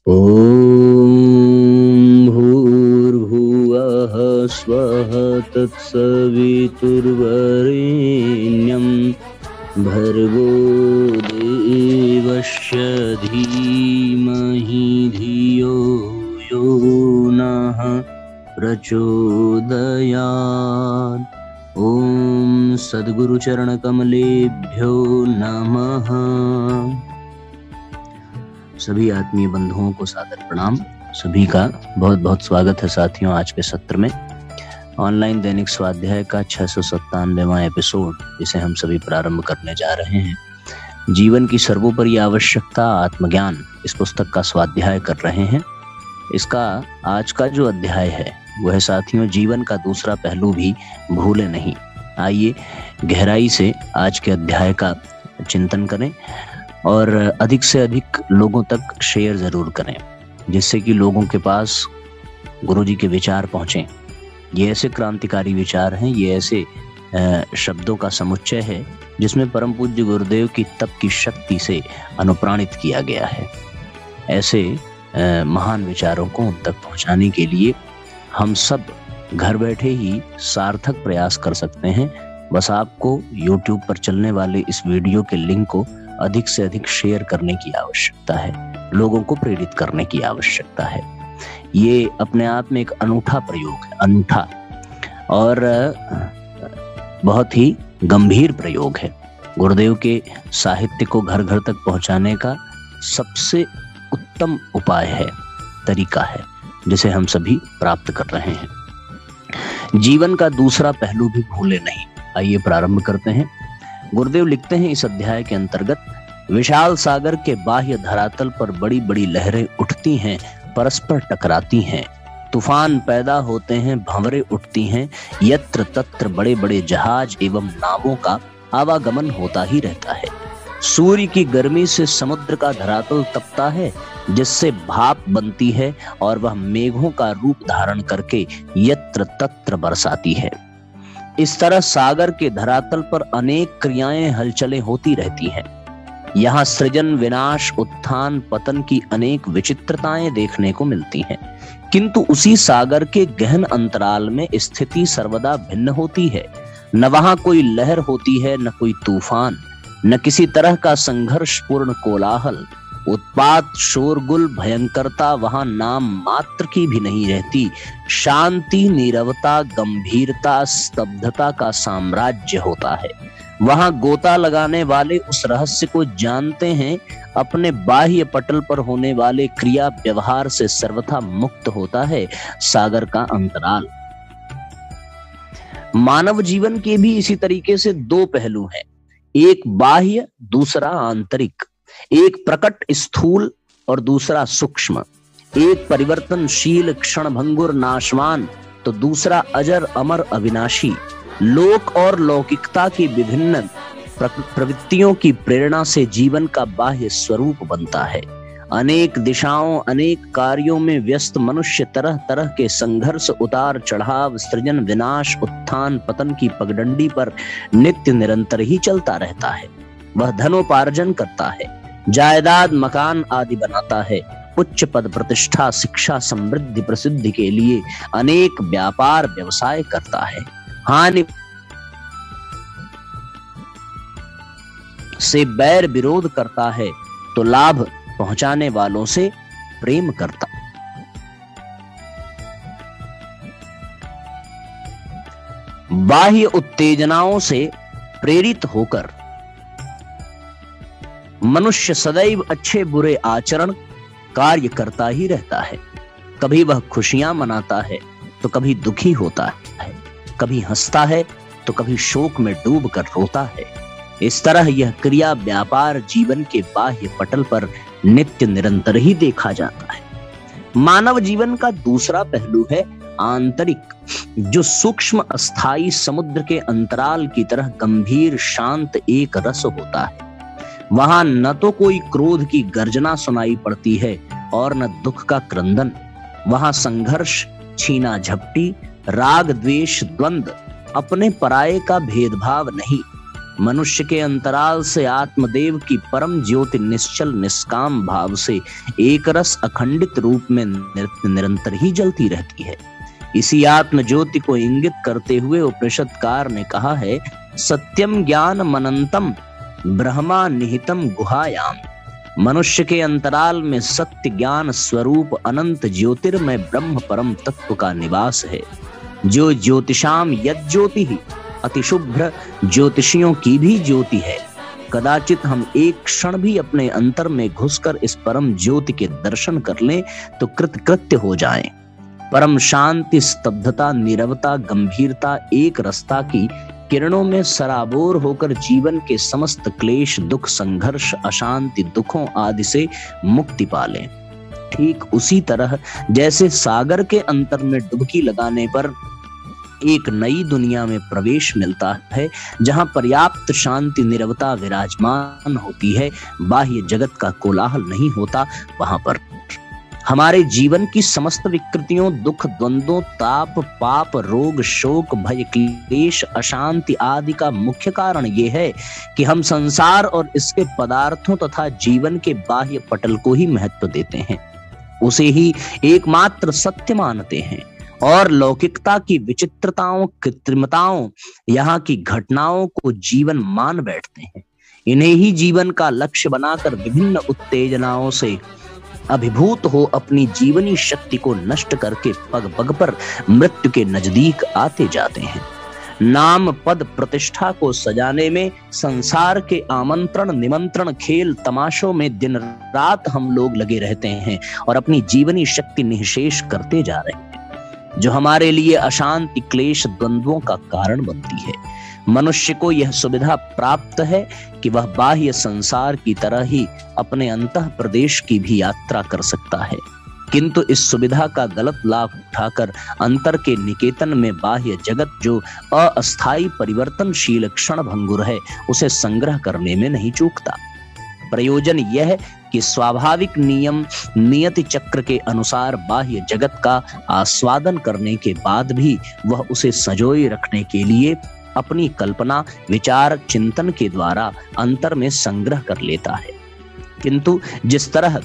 ॐ भूर्भुवः स्वः तत्सवितुर्वरेण्यं भर्गो देवस्य धीमहि धियो यो नः प्रचोदयात्। ॐ सद्गुरु चरण कमलेभ्यो नमः। सभी आत्मीय बंधुओं को सादर प्रणाम। सभी का बहुत बहुत स्वागत है साथियों। आज के सत्र में ऑनलाइन दैनिक स्वाध्याय का 697वां एपिसोड, जिसे हम सभी प्रारंभ करने जा रहे हैं। जीवन की सर्वोपरि आवश्यकता आत्मज्ञान, इस पुस्तक का स्वाध्याय कर रहे हैं। इसका आज का जो अध्याय है वह है साथियों, जीवन का दूसरा पहलू भी भूले नहीं। आइए गहराई से आज के अध्याय का चिंतन करें और अधिक से अधिक लोगों तक शेयर जरूर करें, जिससे कि लोगों के पास गुरुजी के विचार पहुंचें। ये ऐसे क्रांतिकारी विचार हैं, ये ऐसे शब्दों का समुच्चय है जिसमें परम पूज्य गुरुदेव की तप की शक्ति से अनुप्राणित किया गया है। ऐसे महान विचारों को उन तक पहुंचाने के लिए हम सब घर बैठे ही सार्थक प्रयास कर सकते हैं। बस आपको YouTube पर चलने वाले इस वीडियो के लिंक को अधिक से अधिक शेयर करने की आवश्यकता है, लोगों को प्रेरित करने की आवश्यकता है। ये अपने आप में एक अनूठा प्रयोग है, अनूठा और बहुत ही गंभीर प्रयोग है। गुरुदेव के साहित्य को घर घर तक पहुंचाने का सबसे उत्तम उपाय है, तरीका है, जिसे हम सभी प्राप्त कर रहे हैं। जीवन का दूसरा पहलू भी भूले नहीं। आइए प्रारंभ करते हैं। गुरुदेव लिखते हैं इस अध्याय के अंतर्गत, विशाल सागर के बाह्य धरातल पर बड़ी बड़ी लहरें उठती हैं, परस्पर टकराती हैं, तूफान पैदा होते हैं, भंवरें उठती हैं, यत्र तत्र बड़े बड़े जहाज एवं नावों का आवागमन होता ही रहता है। सूर्य की गर्मी से समुद्र का धरातल तपता है, जिससे भाप बनती है और वह मेघों का रूप धारण करके यत्र तत्र बरसाती है। इस तरह सागर के धरातल पर अनेक क्रियाएं, हलचलें होती रहती हैं। यहाँ सृजन, विनाश, उत्थान, पतन की अनेक विचित्रताएं देखने को मिलती हैं, किंतु उसी सागर के गहन अंतराल में स्थिति सर्वदा भिन्न होती है। न वहां कोई लहर होती है, न कोई तूफान, न किसी तरह का संघर्षपूर्ण कोलाहल, उत्पात, शोरगुल, भयंकरता वहां नाम मात्र की भी नहीं रहती। शांति, नीरवता, गंभीरता, स्तब्धता का साम्राज्य होता है। वहां गोता लगाने वाले उस रहस्य को जानते हैं, अपने बाह्य पटल पर होने वाले क्रिया व्यवहार से सर्वथा मुक्त होता है सागर का अंतराल। मानव जीवन के भी इसी तरीके से दो पहलू हैं, एक बाह्य, दूसरा आंतरिक। एक प्रकट स्थूल और दूसरा सूक्ष्म। एक परिवर्तनशील, क्षणभंगुर, नाशवान, तो दूसरा अजर, अमर, अविनाशी। लोक और लौकिकता की विभिन्न प्रवृत्तियों की प्रेरणा से जीवन का बाह्य स्वरूप बनता है। अनेक दिशाओं, अनेक कार्यों में व्यस्त मनुष्य तरह तरह के संघर्ष, उतार चढ़ाव, सृजन, विनाश, उत्थान, पतन की पगडंडी पर नित्य निरंतर ही चलता रहता है। वह धनोपार्जन करता है, जायदाद, मकान आदि बनाता है, उच्च पद, प्रतिष्ठा, शिक्षा, समृद्धि, प्रसिद्धि के लिए अनेक व्यापार व्यवसाय करता है। हानि से बैर विरोध करता है, तो लाभ पहुंचाने वालों से प्रेम करता। बाह्य उत्तेजनाओं से प्रेरित होकर मनुष्य सदैव अच्छे बुरे आचरण कार्य करता ही रहता है। कभी वह खुशियां मनाता है तो कभी दुखी होता है, कभी हंसता है तो कभी शोक में डूब कर रोता है। इस तरह यह क्रिया व्यापार जीवन के बाह्य पटल पर नित्य निरंतर ही देखा जाता है। मानव जीवन का दूसरा पहलू है आंतरिक, जो सूक्ष्म, अस्थाई, समुद्र के अंतराल की तरह गंभीर, शांत, एक रस होता है। वहां न तो कोई क्रोध की गर्जना सुनाई पड़ती है और न दुख का क्रंदन। वहां संघर्ष, छीना झपटी, राग, द्वेष, द्वंद, अपने पराये का भेदभाव नहीं। मनुष्य के अंतराल से आत्मदेव की परम ज्योति निश्चल निष्काम भाव से एक रस अखंडित रूप में निरंतर ही जलती रहती है। इसी आत्म ज्योति को इंगित करते हुए उपनिषदकार ने कहा है, सत्यम ज्ञान मनंतम ब्रह्मा निहितम गुहायाम। मनुष्य के अंतराल में सत्य ज्ञान स्वरूप अनंत ज्योतिर्मय ब्रह्म परम तत्व का निवास है, जो ज्योतिषाम यद ज्योति ही अतिशुभ्र ज्योतिषियों की भी ज्योति है। कदाचित हम एक क्षण भी अपने अंतर में घुसकर इस परम ज्योति के दर्शन कर लें तो कृतकृत्य हो जाएं। परम शांति, स्तब्धता, नीरवता, गंभीरता, एक रसता की किरणों में सराबोर होकर जीवन के समस्त क्लेश, दुख, संघर्ष, अशांति, दुखों आदि से मुक्ति पालें। ठीक उसी तरह जैसे सागर के अंतर में डुबकी लगाने पर एक नई दुनिया में प्रवेश मिलता है, जहां पर्याप्त शांति, नीरवता विराजमान होती है, बाह्य जगत का कोलाहल नहीं होता, वहां पर हमारे जीवन की समस्त विकृतियों, दुख, द्वंद्वों, ताप, पाप, रोग, शोक, भय, क्लेश, अशांति आदि का मुख्य कारण यह है कि हम संसार और इसके पदार्थों तथा जीवन के बाह्य पटल को ही महत्व देते हैं, उसे ही एकमात्र सत्य मानते हैं और लौकिकता की विचित्रताओं, कृत्रिमताओं, यहाँ की घटनाओं को जीवन मान बैठते हैं। इन्हें ही जीवन का लक्ष्य बनाकर विभिन्न उत्तेजनाओं से अभिभूत हो अपनी जीवनी शक्ति को नष्ट करके पग पग पर मृत्यु के नजदीक आते जाते हैं। नाम, पद, प्रतिष्ठा को सजाने में संसार के आमंत्रण, निमंत्रण, खेल तमाशों में दिन रात हम लोग लगे रहते हैं और अपनी जीवनी शक्ति निःशेष करते जा रहे हैं, जो हमारे लिए अशांति, क्लेश, द्वंद्वों का कारण बनती है। मनुष्य को यह सुविधा प्राप्त है कि वह बाह्य संसार की तरह ही अपने अंतः प्रदेश की भी यात्रा कर सकता है, किंतु इस सुविधा का गलत लाभ उठाकर अंतर के निकेतन में बाह्य जगत जो अस्थायी परिवर्तनशील क्षण भंगुर है, उसे संग्रह करने में नहीं चूकता। प्रयोजन यह है कि स्वाभाविक नियम, नियति चक्र के अनुसार बाह्य जगत का आस्वादन करने के बाद भी वह उसे संजोए रखने के लिए अपनी कल्पना, विचार, चिंतन के द्वारा अंतर में संग्रह कर लेता है। किंतु जिस तरह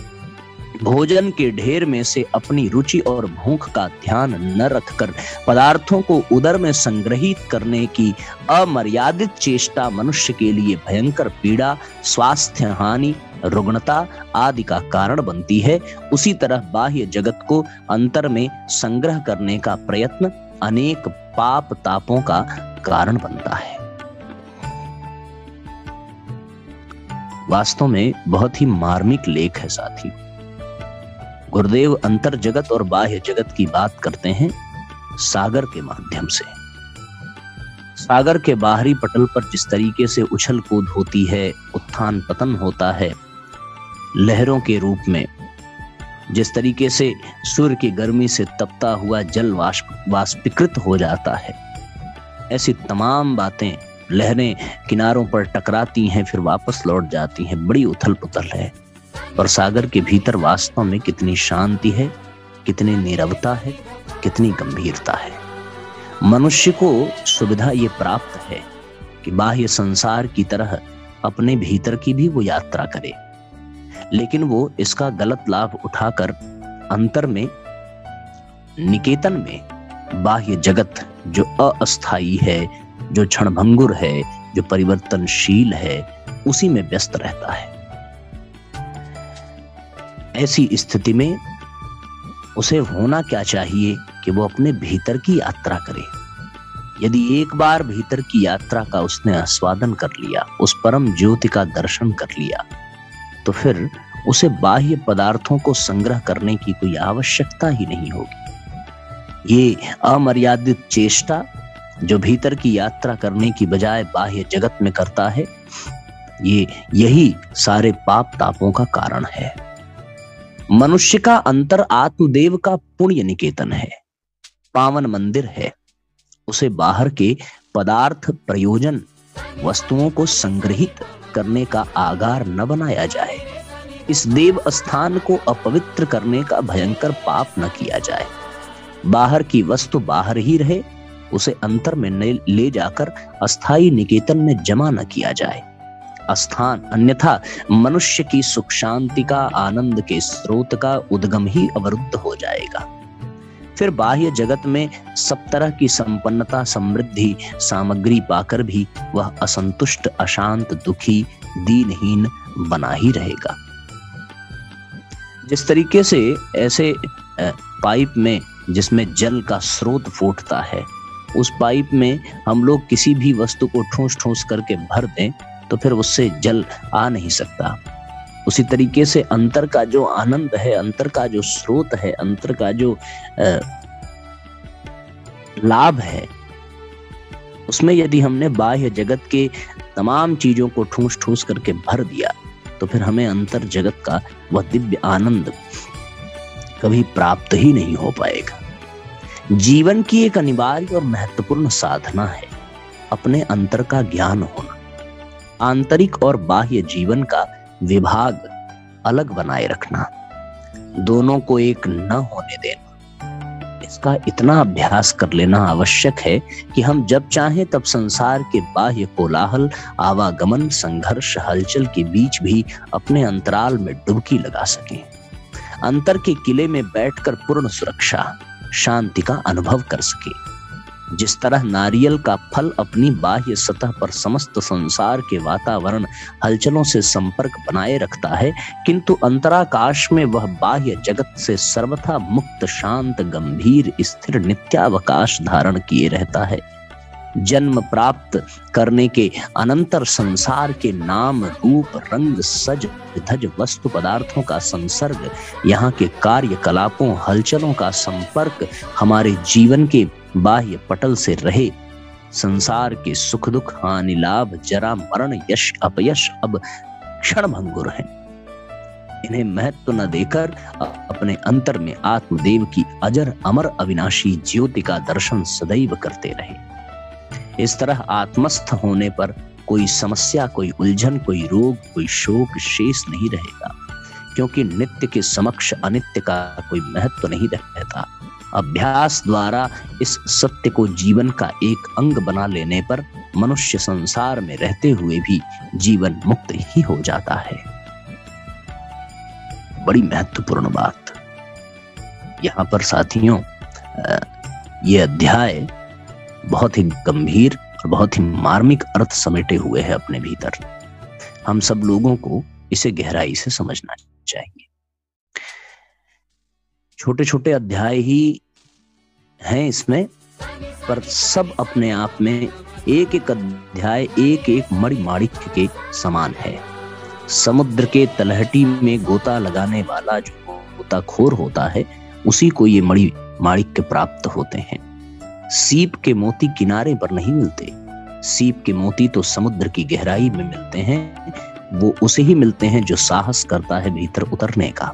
भोजन के ढेर में से अपनी रुचि और भूख का ध्यान न रखकर पदार्थों को उदर में संग्रहित करने की अमर्यादित चेष्टा मनुष्य के लिए भयंकर पीड़ा, स्वास्थ्य हानि, रुग्णता आदि का कारण बनती है, उसी तरह बाह्य जगत को अंतर में संग्रह करने का प्रयत्न अनेक पाप तापों का कारण बनता है। वास्तव में बहुत ही मार्मिक लेख है साथी। गुरुदेव अंतर जगत और बाह्य जगत की बात करते हैं सागर के माध्यम से। सागर के बाहरी पटल पर जिस तरीके से उछल कूद होती है, उत्थान पतन होता है लहरों के रूप में, जिस तरीके से सूर्य की गर्मी से तपता हुआ जल वाष्पीकृत हो जाता है, ऐसी तमाम बातें, लहरें किनारों पर टकराती हैं फिर वापस लौट जाती हैं, बड़ी उथल पुथल है। और सागर के भीतर वास्तव में कितनी शांति है, कितनी नीरवता है, कितनी गंभीरता है। मनुष्य को सुविधा ये प्राप्त है कि बाह्य संसार की तरह अपने भीतर की भी वो यात्रा करे, लेकिन वो इसका गलत लाभ उठाकर अंतर में, निकेतन में बाह्य जगत जो अस्थायी है, जो क्षणभंगुर है, जो परिवर्तनशील है, उसी में व्यस्त रहता है। ऐसी स्थिति में उसे होना क्या चाहिए कि वो अपने भीतर की यात्रा करे। यदि एक बार भीतर की यात्रा का उसने आस्वादन कर लिया, उस परम ज्योति का दर्शन कर लिया, तो फिर उसे बाह्य पदार्थों को संग्रह करने की कोई आवश्यकता ही नहीं होगी। ये अमर्यादित चेष्टा जो भीतर की यात्रा करने की बजाय बाह्य जगत में करता है, यही सारे पाप तापों का कारण है। मनुष्य का अंतर आत्मदेव का पुण्य निकेतन है, पावन मंदिर है। उसे बाहर के पदार्थ, प्रयोजन, वस्तुओं को संग्रहित करने का आगार न बनाया जाए। इस देव स्थान को अपवित्र करने का भयंकर पाप न किया जाए। बाहर की वस्तु बाहर ही रहे, उसे अंतर में ले जाकर अस्थाई निकेतन में जमा न किया जाए। अस्थान अन्यथा मनुष्य की सुख शांति का, आनंद के स्रोत का उद्गम ही अवरुद्ध हो जाएगा। फिर बाह्य जगत में सब तरह की संपन्नता, समृद्धि, सामग्री पाकर भी वह असंतुष्ट, अशांत, दुखी, दीनहीन बना ही रहेगा। जिस तरीके से ऐसे पाइप में जिसमें जल का स्रोत फूटता है, उस पाइप में हम लोग किसी भी वस्तु को ठूस ठूस करके भर दें तो फिर उससे जल आ नहीं सकता। उसी तरीके से अंतर का जो आनंद है, अंतर का जो स्रोत है, अंतर का जो लाभ है, उसमें यदि हमने बाह्य जगत के तमाम चीजों को ठूस ठूस करके भर दिया तो फिर हमें अंतर जगत का वह दिव्य आनंद कभी प्राप्त ही नहीं हो पाएगा। जीवन की एक अनिवार्य और महत्वपूर्ण साधना है अपने अंतर का ज्ञान होना, आंतरिक और बाह्य जीवन का विभाग अलग बनाए रखना, दोनों को एक न होने देना। इसका इतना अभ्यास कर लेना आवश्यक है कि हम जब चाहें तब संसार के बाह्य कोलाहल, आवागमन, संघर्ष, हलचल के बीच भी अपने अंतराल में डुबकी लगा सकें। अंतर के किले में बैठकर पूर्ण सुरक्षा, शांति का अनुभव कर सके। जिस तरह नारियल का फल अपनी बाह्य सतह पर समस्त संसार के वातावरण, हलचलों से संपर्क बनाए रखता है, किंतु अंतराकाश में वह बाह्य जगत से सर्वथा मुक्त, शांत, गंभीर, स्थिर, नित्यावकाश धारण किए रहता है। जन्म प्राप्त करने के अनंतर संसार के नाम, रूप, रंग, सज धज वस्तु पदार्थों का संसर्ग, यहाँ के कार्यकलापों, हलचलों का संपर्क हमारे जीवन के बाह्य पटल से रहे। संसार के सुख दुख, हानि लाभ, जरा मरण, यश अपयश अब क्षण भंगुर हैं। इन्हें महत्व न देकर अपने अंतर में आत्मदेव की अजर अमर अविनाशी ज्योति का दर्शन सदैव करते रहे। इस तरह आत्मस्थ होने पर कोई समस्या, कोई उलझन, कोई रोग, कोई शोक शेष नहीं रहेगा, क्योंकि नित्य के समक्ष अनित्य का कोई महत्व नहीं रहता। अभ्यास द्वारा इस सत्य को जीवन का एक अंग बना लेने पर मनुष्य संसार में रहते हुए भी जीवन मुक्त ही हो जाता है। बड़ी महत्वपूर्ण बात यहाँ पर साथियों, ये अध्याय बहुत ही गंभीर और बहुत ही मार्मिक अर्थ समेटे हुए है अपने भीतर। हम सब लोगों को इसे गहराई से समझना चाहिए। छोटे छोटे अध्याय ही हैं इसमें, पर सब अपने आप में एक एक अध्याय एक एक मणिमाणिक्य के समान है। समुद्र के तलहटी में गोता लगाने वाला जो गोताखोर होता है, उसी को ये मणिमाणिक्य प्राप्त होते हैं। सीप के मोती किनारे पर नहीं मिलते, सीप के मोती तो समुद्र की गहराई में मिलते हैं। वो उसे ही मिलते हैं जो साहस करता है भीतर उतरने का।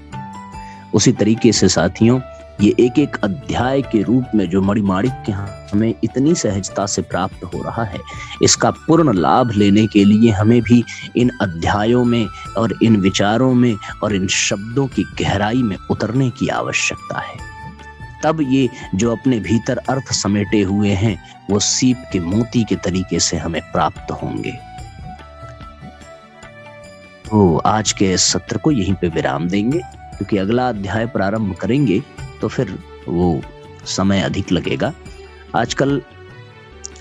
उसी तरीके से साथियों, ये एक एक अध्याय के रूप में जो मणिमाणिक्य हमें इतनी सहजता से प्राप्त हो रहा है, इसका पूर्ण लाभ लेने के लिए हमें भी इन अध्यायों में और इन विचारों में और इन शब्दों की गहराई में उतरने की आवश्यकता है। तब ये जो अपने भीतर अर्थ समेटे हुए हैं, वो सीप के मोती के तरीके से हमें प्राप्त होंगे। तो आज के इस सत्र को यहीं पे विराम देंगे, क्योंकि अगला अध्याय प्रारंभ करेंगे तो फिर वो समय अधिक लगेगा। आजकल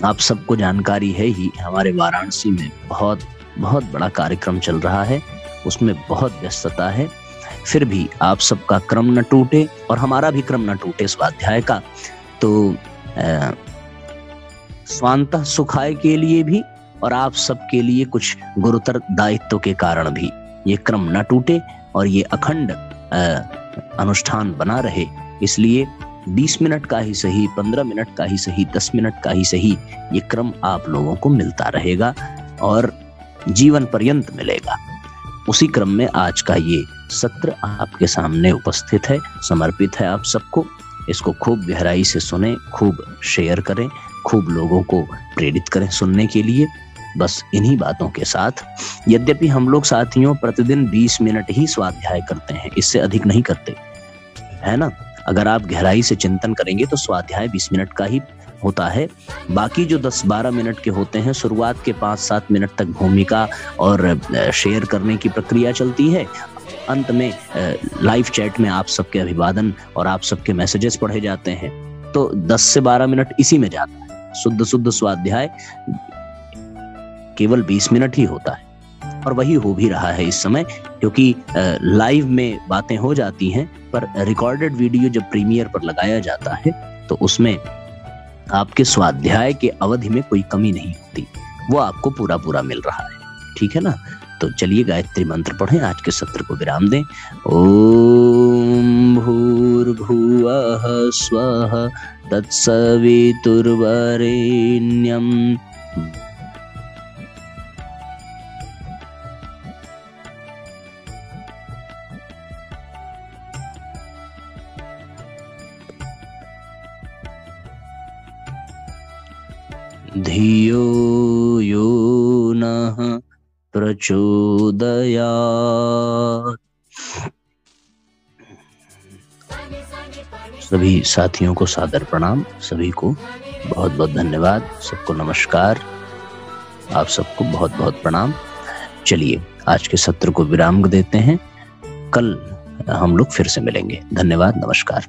आप सबको जानकारी है ही, हमारे वाराणसी में बहुत बहुत बड़ा कार्यक्रम चल रहा है, उसमें बहुत व्यस्तता है। फिर भी आप सबका क्रम न टूटे और हमारा भी क्रम न टूटे स्वाध्याय का। तो स्वांतः सुखाय के लिए भी और आप सबके लिए कुछ गुरुतर दायित्व के कारण भी ये क्रम न टूटे और ये अखंड अनुष्ठान बना रहे। इसलिए 20 मिनट का ही सही, 15 मिनट का ही सही, 10 मिनट का ही सही, ये क्रम आप लोगों को मिलता रहेगा और जीवन पर्यंत मिलेगा। उसी क्रम में आज का ये सत्र आपके सामने उपस्थित है, समर्पित है आप सबको। इसको खूब गहराई से सुने, खूब शेयर करें, खूब लोगों को प्रेरित करें सुनने के लिए। बस इन्हीं बातों के साथ, यद्यपि हम लोग साथियों प्रतिदिन 20 मिनट ही स्वाध्याय करते हैं, इससे अधिक नहीं करते, है ना। अगर आप गहराई से चिंतन करेंगे तो स्वाध्याय 20 मिनट का ही होता है। बाकी जो 10-12 मिनट के होते हैं, शुरुआत के 5-7 मिनट तक भूमिका और शेयर करने की प्रक्रिया चलती है। अंत में लाइव चैट में आप सबके अभिवादन और आप सबके मैसेजेस पढ़े जाते हैं। तो 10 से 12 मिनट इसी में जाता है। शुद्ध स्वाध्याय केवल 20 मिनट ही होता है, और वही हो भी रहा है इस समय, क्योंकि लाइव में बातें हो जाती हैं, पर रिकॉर्डेड वीडियो जब प्रीमियर पर लगाया जाता है तो उसमें आपके स्वाध्याय के अवधि में कोई कमी नहीं होती, वो आपको पूरा मिल रहा है। ठीक है ना? तो चलिए गायत्री मंत्र पढ़ें, आज के सत्र को विराम दें। ओम भूर्भुवः स्वः तत्सवितुर्वरेण्यं धियो यो नः प्रचोदयात्। सभी साथियों को सादर प्रणाम, सभी को बहुत बहुत धन्यवाद, सबको नमस्कार, आप सबको बहुत बहुत प्रणाम। चलिए आज के सत्र को विराम देते हैं, कल हम लोग फिर से मिलेंगे। धन्यवाद, नमस्कार।